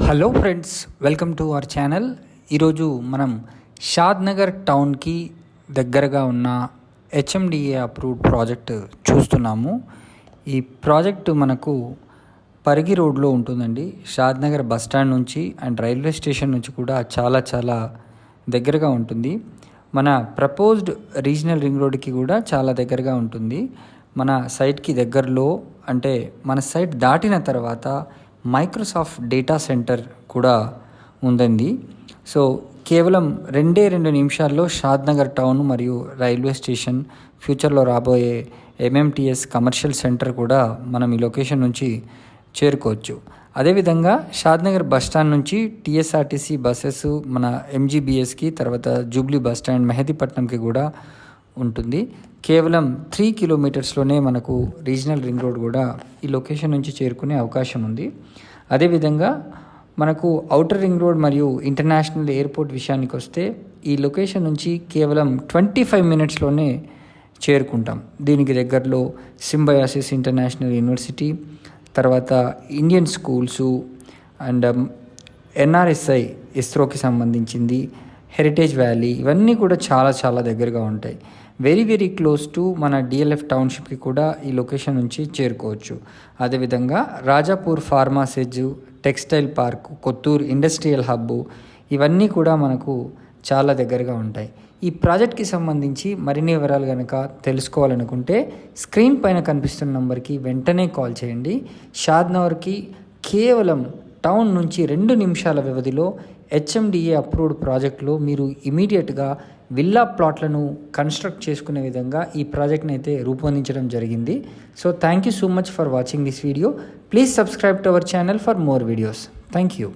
Hello friends, welcome to our channel. ఈరోజు మనం షాద్ నగర్ టౌన్కి దగ్గరగా ఉన్న హెచ్ఎండిఏ అప్రూవ్డ్ ప్రాజెక్ట్ చూస్తున్నాము. ఈ ప్రాజెక్టు మనకు పరిగి రోడ్లో ఉంటుందండి. షాద్ నగర్ బస్ స్టాండ్ నుంచి అండ్ రైల్వే స్టేషన్ నుంచి కూడా చాలా దగ్గరగా ఉంటుంది. మన ప్రపోజ్డ్ రీజనల్ రింగ్ రోడ్కి కూడా చాలా దగ్గరగా ఉంటుంది. మన సైట్కి దగ్గరలో అంటే మన సైట్ దాటిన తర్వాత మైక్రోసాఫ్ట్ డేటా సెంటర్ కూడా ఉందండి. సో కేవలం 2 నిమిషాల్లో షాద్ నగర్ టౌన్ మరియు రైల్వే స్టేషన్, ఫ్యూచర్లో రాబోయే ఎంఎంటీఎస్ కమర్షియల్ సెంటర్ కూడా మనం ఈ లొకేషన్ నుంచి చేరుకోవచ్చు. అదేవిధంగా షాద్ నగర్ బస్ స్టాండ్ నుంచి టీఎస్ఆర్టీసీ బస్సెస్ మన ఎంజీబీఎస్కి, తర్వాత జూబ్లీ బస్ స్టాండ్ మెహదీపట్నంకి కూడా ఉంటుంది. కేవలం 3 కిలోమీటర్స్లోనే మనకు రీజనల్ రింగ్ రోడ్ కూడా ఈ లొకేషన్ నుంచి చేరుకునే అవకాశం ఉంది. అదేవిధంగా మనకు ఔటర్ రింగ్ రోడ్ మరియు ఇంటర్నేషనల్ ఎయిర్పోర్ట్ విషయానికి వస్తే ఈ లొకేషన్ నుంచి కేవలం 25 మినిట్స్లోనే చేరుకుంటాం. దీనికి దగ్గరలో సింబయాసిస్ ఇంటర్నేషనల్ యూనివర్సిటీ, తర్వాత ఇండియన్ స్కూల్సు అండ్ ఎన్ఆర్ఎస్ఐ ఇస్రోకి సంబంధించింది, హెరిటేజ్ వ్యాలీ, ఇవన్నీ కూడా చాలా దగ్గరగా ఉంటాయి. వెరీ క్లోజ్ టు మన డిఎల్ఎఫ్ టౌన్షిప్కి కూడా ఈ లొకేషన్ నుంచి చేరుకోవచ్చు. అదేవిధంగా Rajapur pharma SEZ, textile park, Kothur industrial hub, ఇవన్నీ కూడా మనకు చాలా దగ్గరగా ఉంటాయి. ఈ ప్రాజెక్ట్కి సంబంధించి మరిన్ని వివరాలు కనుక తెలుసుకోవాలనుకుంటే స్క్రీన్ పైన కనిపిస్తున్న నెంబర్కి వెంటనే కాల్ చేయండి. షాద్ నగర్కి కేవలం టౌన్ నుంచి 2 నిమిషాల వ్యవధిలో హెచ్ఎండిఏ అప్రూవ్డ్ ప్రాజెక్టులో మీరు ఇమీడియట్గా విల్లా ప్లాట్లను కన్స్ట్రక్ట్ చేసుకునే విధంగా ఈ ప్రాజెక్ట్ని అయితే రూపొందించడం జరిగింది. So thank you so much for watching this video. Please subscribe to our channel for more videos. Thank you.